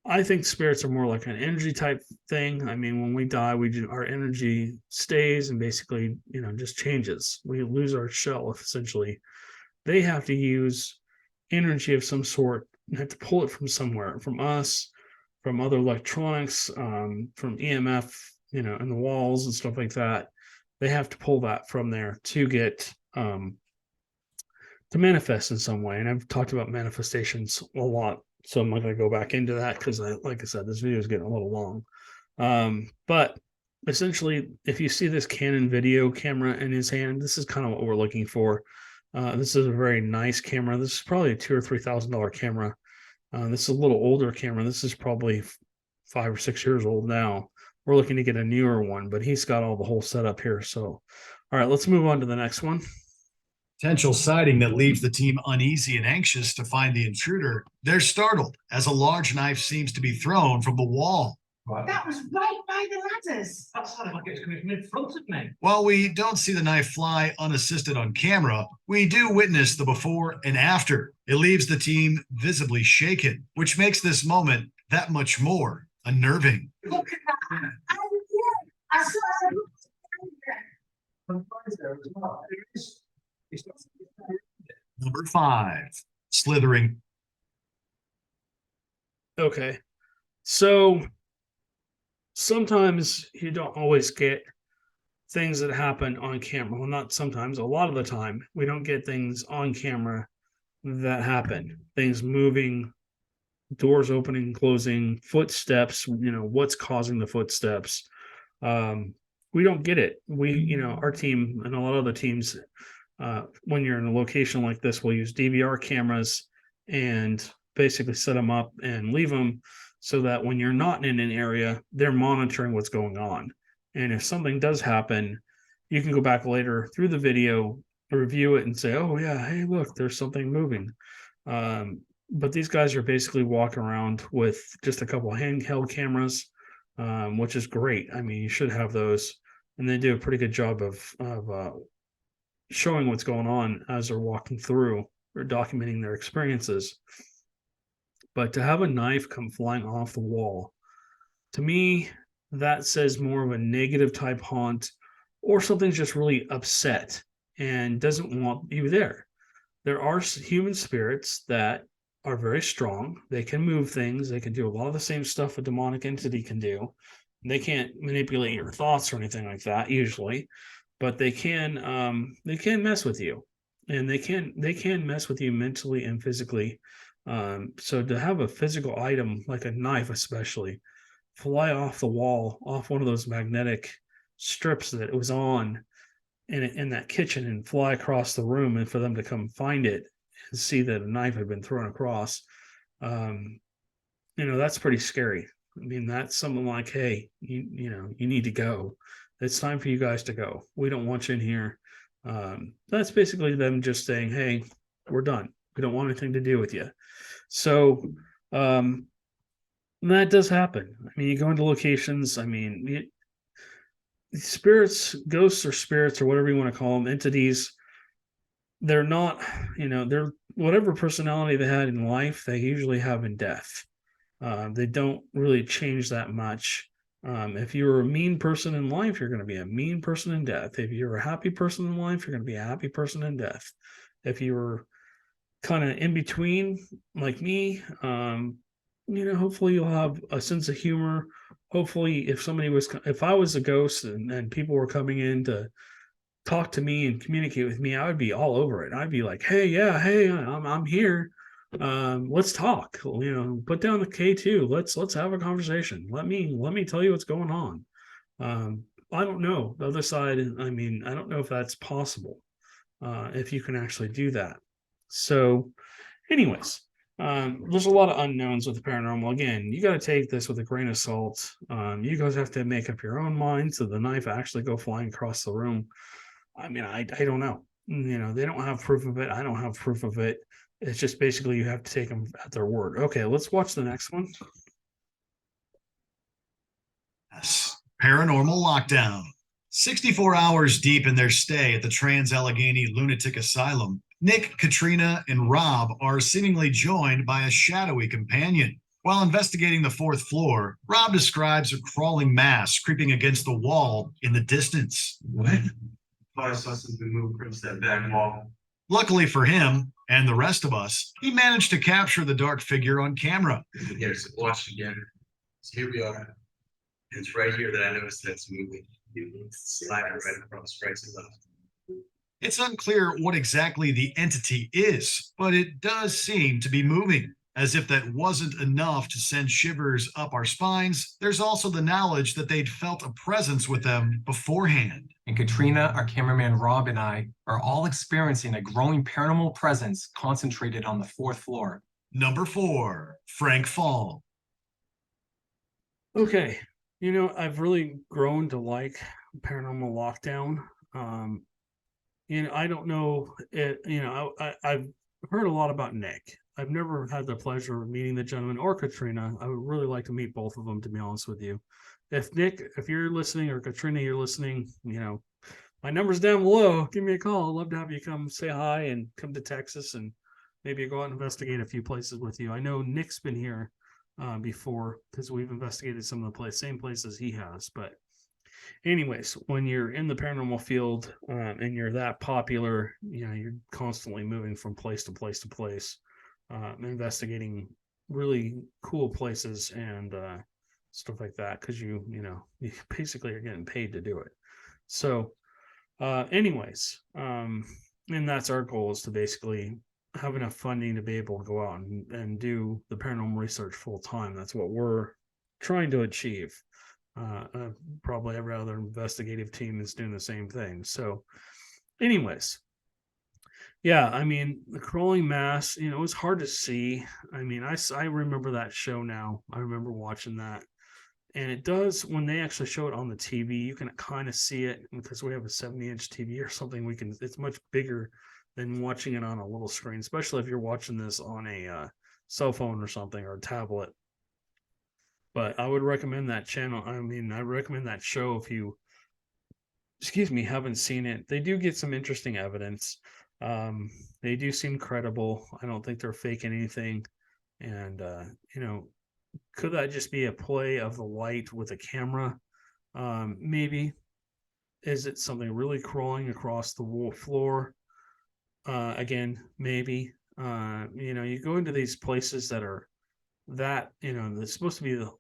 I think spirits are more like an energy type thing. When we die, our energy stays and basically, just changes. We lose our shell, essentially. They have to use energy of some sort, and have to pull it from somewhere, from us, from other electronics, from EMF, in the walls and stuff like that. They have to pull that from there to get to manifest in some way. And I've talked about manifestations a lot, so I'm not going to go back into that because, like I said, this video is getting a little long. But essentially, if you see this Canon video camera in his hand, this is kind of what we're looking for. This is a very nice camera. This is probably a $2,000 or $3,000 camera. This is a little older camera. This is probably 5 or 6 years old now. We're looking to get a newer one, but he's got all the whole setup here. So, all right, let's move on to the next one. Potential sighting that leaves the team uneasy and anxious to find the intruder. They're startled as a large knife seems to be thrown from the wall. That was right by the ladders. That sounded like it's coming from in front of me. While we don't see the knife fly unassisted on camera, we do witness the before and after. It leaves the team visibly shaken, which makes this moment that much more unnerving. Look at that. I saw Number 5, slithering. Okay. So sometimes you don't always get things that happen on camera. Well, not sometimes, a lot of the time, we don't get things on camera that happen. Things moving, doors opening and closing, footsteps, what's causing the footsteps. We don't get it. Our team and a lot of other teams, when you're in a location like this, we'll use DVR cameras and basically set them up and leave them so that when you're not in an area, they're monitoring what's going on. And if something does happen, you can go back later through the video, review it and say, oh yeah, hey, look, there's something moving. But these guys are basically walking around with just a couple of handheld cameras, which is great. You should have those. And they do a pretty good job of showing what's going on as they're walking through or documenting their experiences. But to have a knife come flying off the wall, to me, that says more of a negative type haunt, or something's just really upset and doesn't want you there. There are human spirits that are very strong. They can move things. They can do a lot of the same stuff a demonic entity can do. They can't manipulate your thoughts or anything like that usually, but they can mess with you, and they can mess with you mentally and physically. So to have a physical item like a knife, especially, fly off the wall, off one of those magnetic strips that it was on in that kitchen, and fly across the room, and for them to come find it and see that a knife had been thrown across, that's pretty scary. I mean, that's something like, hey, you need to go. It's time for you guys to go. We don't want you in here. That's basically them just saying, hey, we're done. We don't want anything to do with you. So that does happen. I mean, you go into locations. I mean, spirits, ghosts, or spirits, or whatever you want to call them, entities. They're not, they're whatever personality they had in life, they usually have in death. They don't really change that much. If you're a mean person in life, you're going to be a mean person in death. If you're a happy person in life, you're going to be a happy person in death. If you're kind of in between, like me, hopefully you'll have a sense of humor. Hopefully, if I was a ghost and people were coming in to talk to me and communicate with me, I would be all over it. I'd be like, hey, I'm here. Let's talk. Put down the K2. Let's have a conversation. Let me tell you what's going on. I don't know the other side. I mean, I don't know if that's possible. If you can actually do that. So, anyways, there's a lot of unknowns with the paranormal. Again, you got to take this with a grain of salt. You guys have to make up your own mind. So the knife actually go flying across the room. I mean, I don't know. They don't have proof of it. I don't have proof of it. It's just basically you have to take them at their word. Okay, let's watch the next one. Yes. Paranormal Lockdown. 64 hours deep in their stay at the Trans-Allegheny Lunatic Asylum, Nick, Katrina, and Rob are seemingly joined by a shadowy companion. While investigating the fourth floor, Rob describes a crawling mass creeping against the wall in the distance. What? I saw something move across that back wall. Luckily for him and the rest of us, he managed to capture the dark figure on camera. Yes, watch again. So here we are. And it's right here that I noticed that's moving. It's sliding right across, right to left. It's unclear what exactly the entity is, but it does seem to be moving. As if that wasn't enough to send shivers up our spines, there's also the knowledge that they'd felt a presence with them beforehand. And Katrina, our cameraman Rob, and I are all experiencing a growing paranormal presence concentrated on the fourth floor. Number 4, Frank Fall. Okay, I've really grown to like Paranormal Lockdown. I don't know it. I've heard a lot about Nick. I've never had the pleasure of meeting the gentleman or Katrina. I would really like to meet both of them, to be honest with you. If Nick, if you're listening, or Katrina, you're listening, my number's down below. Give me a call. I'd love to have you come say hi and come to Texas and maybe go out and investigate a few places with you. I know Nick's been here before because we've investigated some of the same places he has. But anyways, when you're in the paranormal field and you're that popular, you're constantly moving from place to place to place, investigating really cool places and stuff like that, because you basically are getting paid to do it. So anyways, and that's our goal, is to basically have enough funding to be able to go out and do the paranormal research full time. That's what we're trying to achieve. Probably every other investigative team is doing the same thing. So anyways, yeah, I mean, the crawling mass, it's hard to see. I mean, I remember that show now. I remember watching that. And it does, when they actually show it on the TV, you can kind of see it, because we have a 70-inch TV or something. It's much bigger than watching it on a little screen, especially if you're watching this on a cell phone or something, or a tablet. But I would recommend that channel. I mean, I recommend that show if you, haven't seen it. They do get some interesting evidence. They do seem credible. I don't think they're faking anything. And, could that just be a play of the light with a camera? Maybe. Is it something really crawling across the floor? Again, maybe. You go into these places that are they're supposed to be the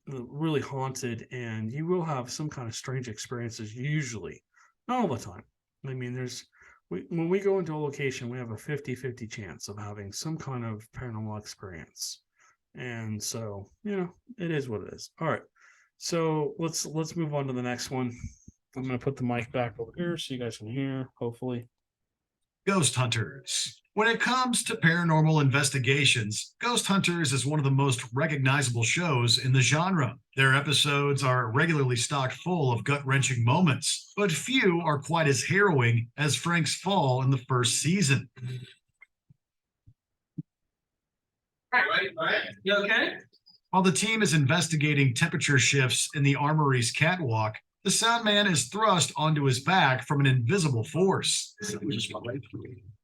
really haunted, and you will have some kind of strange experiences usually, not all the time. I mean, when we go into a location, we have a 50-50 chance of having some kind of paranormal experience. And so, it is what it is. All right. So let's move on to the next one. I'm going to put the mic back over here so you guys can hear, hopefully. Ghost Hunters. When it comes to paranormal investigations, Ghost Hunters is one of the most recognizable shows in the genre. Their episodes are regularly stocked full of gut-wrenching moments, but few are quite as harrowing as Frank's fall in the first season. All right. You okay? While the team is investigating temperature shifts in the armory's catwalk, the sound man is thrust onto his back from an invisible force.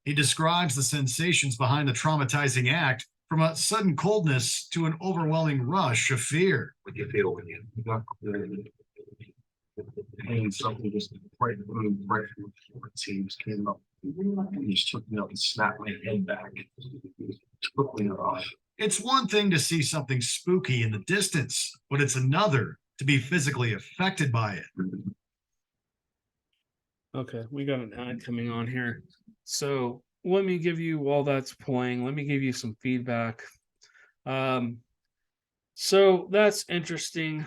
He describes the sensations behind the traumatizing act, from a sudden coldness to an overwhelming rush of fear. What do you feel when you and something just right from the teams came up. He just took me up and snapped my head back. Took me off. It's one thing to see something spooky in the distance, but it's another to be physically affected by it. Okay, we got an ad coming on here. So let me give you, while that's playing, let me give you some feedback. So that's interesting.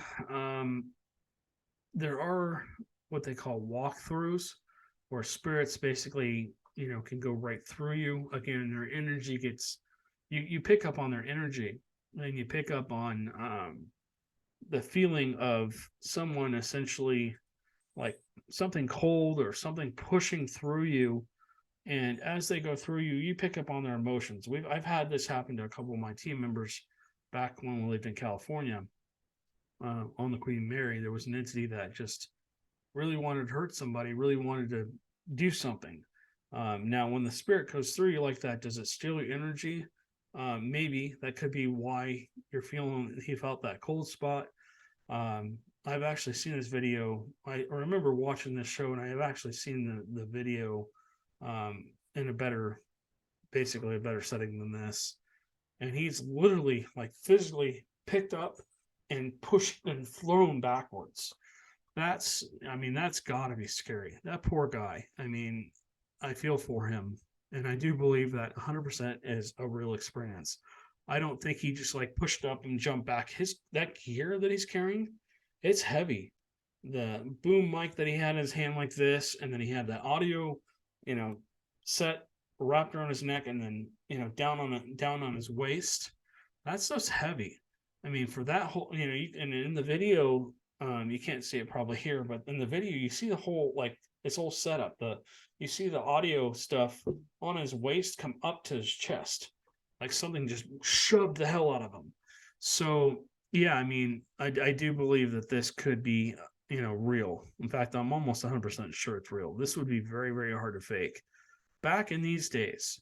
There are what they call walkthroughs, where spirits basically, can go right through you. Again, their energy gets, you pick up on their energy, and you pick up on the feeling of someone essentially like something cold or something pushing through you. And as they go through you, you pick up on their emotions. I've had this happen to a couple of my team members back when we lived in California. On the Queen Mary, there was an entity that just really wanted to hurt somebody, really wanted to do something. Now, when the spirit goes through you like that, does it steal your energy? Maybe that could be why he felt that cold spot. I've actually seen this video. I remember watching this show, and I have actually seen the video in a better setting than this. And he's literally like physically picked up and pushed and thrown backwards. That's gotta be scary. That poor guy. I mean, I feel for him. And I do believe that 100% is a real experience. I don't think he just like pushed up and jumped back. That gear that he's carrying, it's heavy. The boom mic that he had in his hand like this, and then he had the audio, set wrapped around his neck, and then down on his waist. That stuff's heavy. I mean, for that whole, and in the video, you can't see it probably here, but in the video you see the whole this whole setup. You see the audio stuff on his waist come up to his chest, like something just shoved the hell out of him. So yeah, I mean, I do believe that this could be real. In fact, I'm almost 100% sure it's real. This would be very, very hard to fake. Back in these days,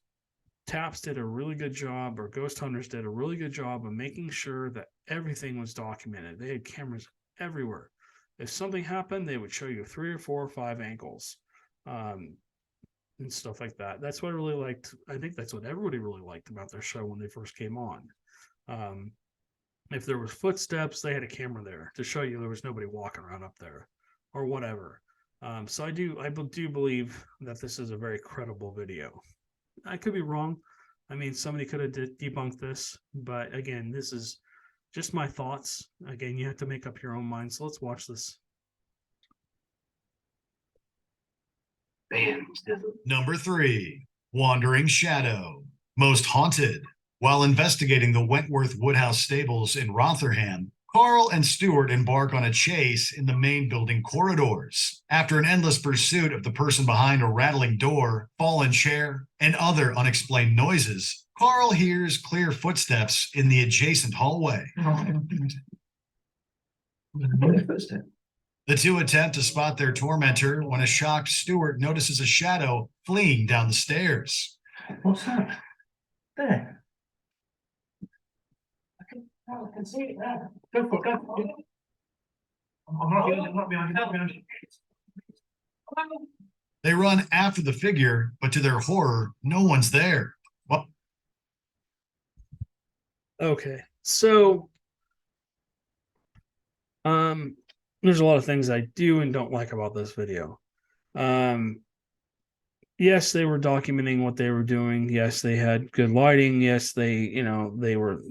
TAPS did a really good job, or Ghost Hunters did a really good job of making sure that everything was documented. They had cameras everywhere. If something happened, they would show you 3 or 4 or 5 angles, and stuff like that. That's what I really liked. I think that's what everybody really liked about their show when they first came on. If there was footsteps, they had a camera there to show you there was nobody walking around up there or whatever. So I do believe that this is a very credible video. I could be wrong. I mean, somebody could have debunked this, but again, this is just my thoughts. Again, you have to make up your own mind. So let's watch this. Number 3, Wandering Shadow, Most Haunted. While investigating the Wentworth Woodhouse stables in Rotherham, Carl and Stuart embark on a chase in the main building corridors. After an endless pursuit of the person behind a rattling door, fallen chair, and other unexplained noises, Carl hears clear footsteps in the adjacent hallway. The two attempt to spot their tormentor when a shocked Stuart notices a shadow fleeing down the stairs. What's that? There. Oh, I can see it there. Go for it, go for it. I'm not behind you, not behind you. They run after the figure, but to their horror, no one's there. Well, Okay, so there's a lot of things I do and don't like about this video. Yes, they were documenting what they were doing. Yes, they had good lighting. Yes, they were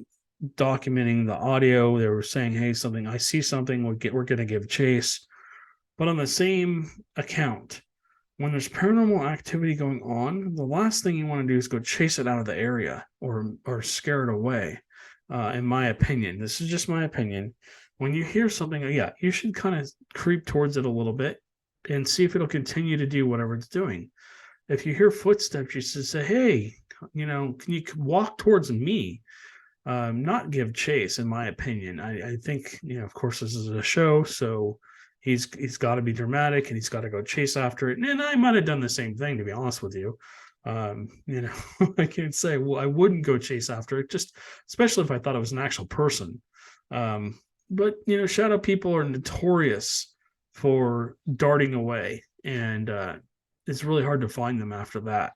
documenting the audio. They were saying, "Hey, something I see something. We're going to give chase." But on the same account, when there's paranormal activity going on, the last thing you want to do is go chase it out of the area or scare it away. In my opinion, this is just my opinion. When you hear something, yeah, you should kind of creep towards it a little bit and see if it'll continue to do whatever it's doing. If you hear footsteps, you should say, "Hey, can you walk towards me?" Not give chase, in my opinion. I think, of course, this is a show, so he's got to be dramatic and he's got to go chase after it. And I might have done the same thing, to be honest with you. I can't say, well, I wouldn't go chase after it, just especially if I thought it was an actual person. But shadow people are notorious for darting away, and it's really hard to find them after that.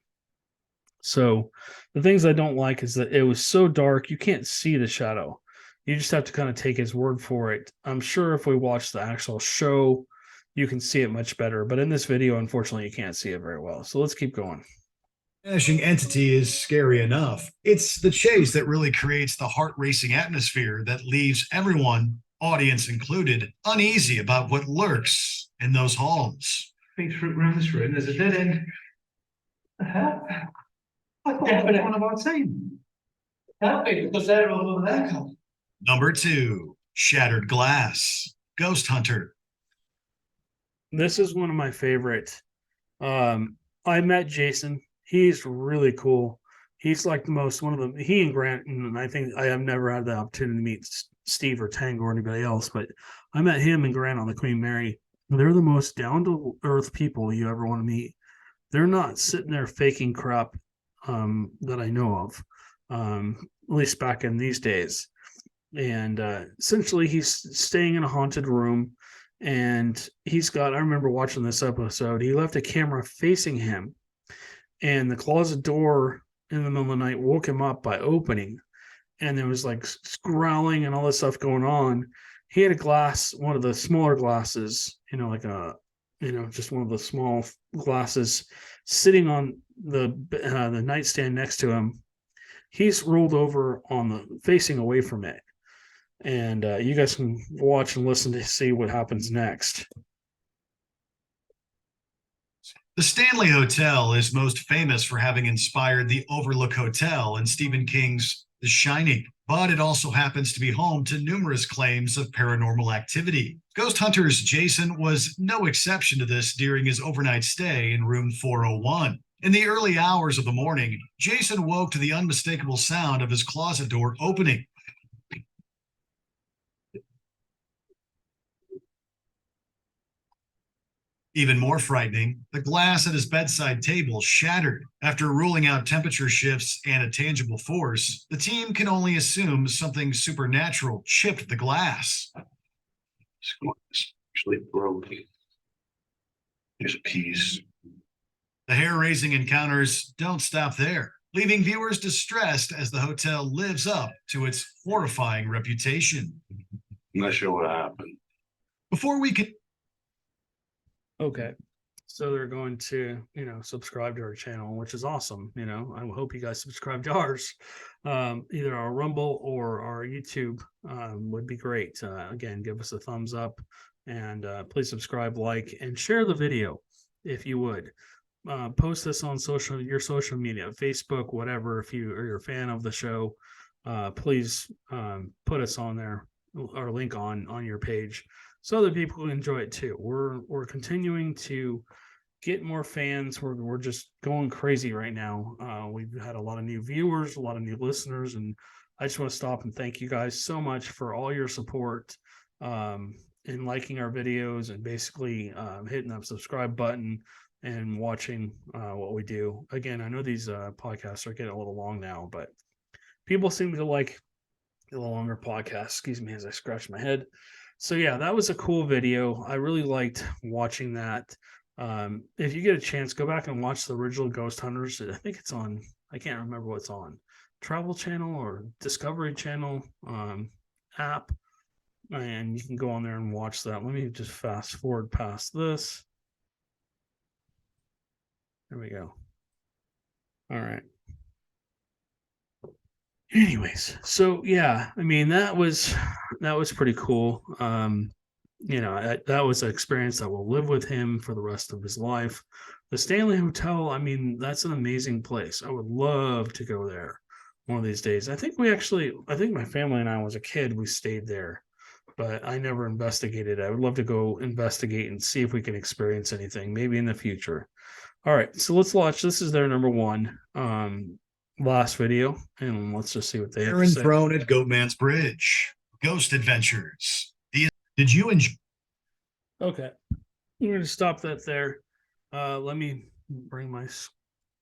So the things I don't like is that it was so dark, you can't see the shadow. You just have to kind of take his word for it. I'm sure if we watch the actual show, you can see it much better. But in this video, unfortunately, you can't see it very well. So let's keep going. vanishing entity is scary enough. It's the chase that really creates the heart-racing atmosphere that leaves everyone, audience included, uneasy about what lurks in those halls. Big through around this room, there's a dead end. The hell? I thought definitely one of our team. Can't be, because they're all over there. Number 2, Shattered Glass, Ghost Hunter. This is one of my favorite. I met Jason. He's really cool. He's like he and Grant, and I think I have never had the opportunity to meet Steve or Tango or anybody else, but I met him and Grant on the Queen Mary. They're the most down-to-earth people you ever want to meet. They're not sitting there faking crap that I know of, at least back in these days. And essentially, he's staying in a haunted room, and I remember watching this episode, he left a camera facing him, and the closet door in the middle of the night woke him up by opening, and there was like growling and all this stuff going on. He had a glass, one of the smaller glasses, just one of the small glasses sitting on the nightstand next to him. He's rolled over facing away from it. And you guys can watch and listen to see what happens next. The Stanley Hotel is most famous for having inspired the Overlook Hotel in Stephen King's The Shining, but it also happens to be home to numerous claims of paranormal activity. Ghost Hunter's Jason was no exception to this during his overnight stay in room 401. In the early hours of the morning, Jason woke to the unmistakable sound of his closet door opening. Even more frightening, the glass at his bedside table shattered. After ruling out temperature shifts and a tangible force, the team can only assume something supernatural chipped the glass. It's actually broke. There's a piece. The hair-raising encounters don't stop there, leaving viewers distressed as the hotel lives up to its horrifying reputation. I'm not sure what happened. Before we can Okay. So they're going to, subscribe to our channel, which is awesome. I hope you guys subscribe to ours. Either our Rumble or our YouTube would be great. Again, give us a thumbs up, and please subscribe, like, and share the video if you would. Post this on your social media, Facebook, whatever. If you're a fan of the show, please put us on there, our link on your page, so other people can enjoy it too. We're continuing to get more fans. We're just going crazy right now. We've had a lot of new viewers, a lot of new listeners, and I just want to stop and thank you guys so much for all your support in liking our videos and basically hitting that subscribe button and watching what we do. Again, I know these podcasts are getting a little long now, but people seem to like a little longer podcast. Excuse me as I scratch my head. So yeah, that was a cool video. I really liked watching that. If you get a chance, go back and watch the original Ghost Hunters. I think it's on. I can't remember what's on Travel Channel or Discovery Channel app, and you can go on there and watch that. Let me just fast forward past this. There we go. All right. Anyways, so yeah, I mean that was pretty cool. That was an experience that will live with him for the rest of his life. The Stanley Hotel, I mean, that's an amazing place. I would love to go there one of these days. I think my family and I, was a kid, we stayed there, but I never investigated. I would love to go investigate and see if we can experience anything, maybe in the future. All right, so let's watch. This is their number one last video, and let's just see what they have to Aaron say. thrown at Goatman's Bridge. Ghost Adventures. Did you enjoy? Okay, I'm going to stop that there. Let me bring my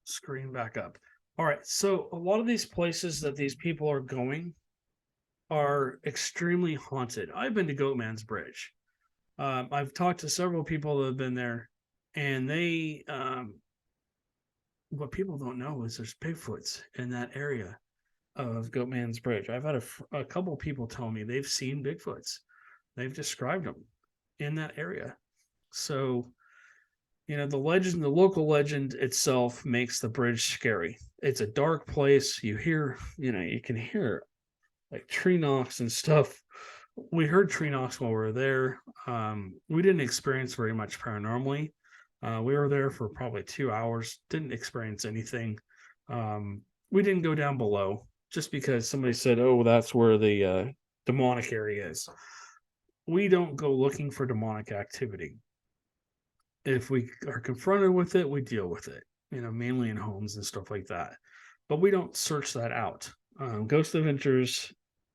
screen back up. All right, so a lot of these places that these people are going are extremely haunted. I've been to Goatman's Bridge. I've talked to several people that have been there, and they what people don't know is there's Bigfoots in that area of Goatman's Bridge. I've had a couple of people tell me they've seen Bigfoots. They've described them in that area. So, the legend, the local legend itself makes the bridge scary. It's a dark place. You can hear like tree knocks and stuff. We heard tree knocks while we were there. We didn't experience very much paranormally. We were there for probably 2 hours, didn't experience anything. We didn't go down below just because somebody said, oh, that's where the demonic area is. We don't go looking for demonic activity. If we are confronted with it, we deal with it, mainly in homes and stuff like that. But we don't search that out. Ghost Adventures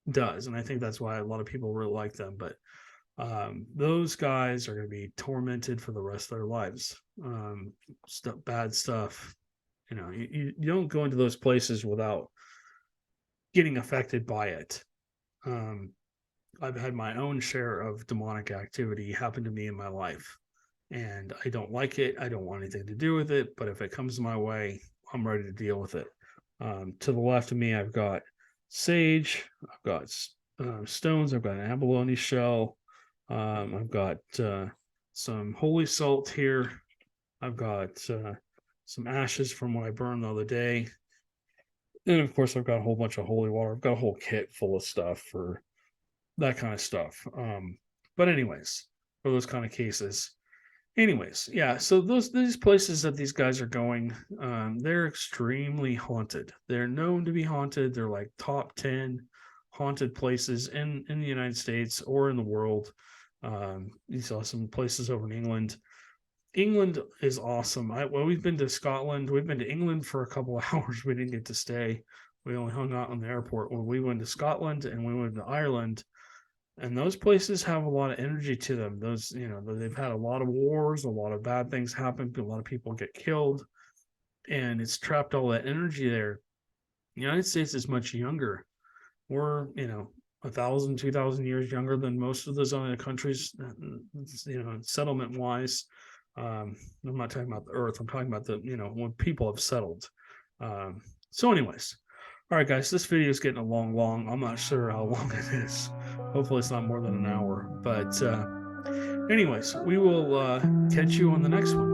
does, and I think that's why a lot of people really like them. But those guys are going to be tormented for the rest of their lives. Bad stuff. You don't go into those places without getting affected by it. I've had my own share of demonic activity happen to me in my life, and I don't like it. I don't want anything to do with it, but if it comes my way, I'm ready to deal with it. To the left of me, I've got sage, I've got stones, I've got an abalone shell, I've got some holy salt here, I've got some ashes from what I burned the other day, and of course I've got a whole bunch of holy water. I've got a whole kit full of stuff for that kind of stuff. But anyways, for those kind of cases. Anyways, yeah, so these places that these guys are going, they're extremely haunted. They're known to be haunted. They're like top 10 haunted places in the United States or in the world. You saw some places over in England. England is awesome. We've been to Scotland. We've been to England for a couple of hours. We didn't get to stay. We only hung out in the airport. When we went to Scotland and we went to Ireland, and those places have a lot of energy to them. They've had a lot of wars, a lot of bad things happen, a lot of people get killed, and it's trapped all that energy there. The United States is much younger. We're, 1,000, 2,000 years younger than most of those other countries, settlement wise. I'm not talking about the earth. I'm talking about when people have settled. So anyways, all right, guys, this video is getting long. I'm not sure how long it is. Hopefully it's not more than an hour. But anyways, we will catch you on the next one.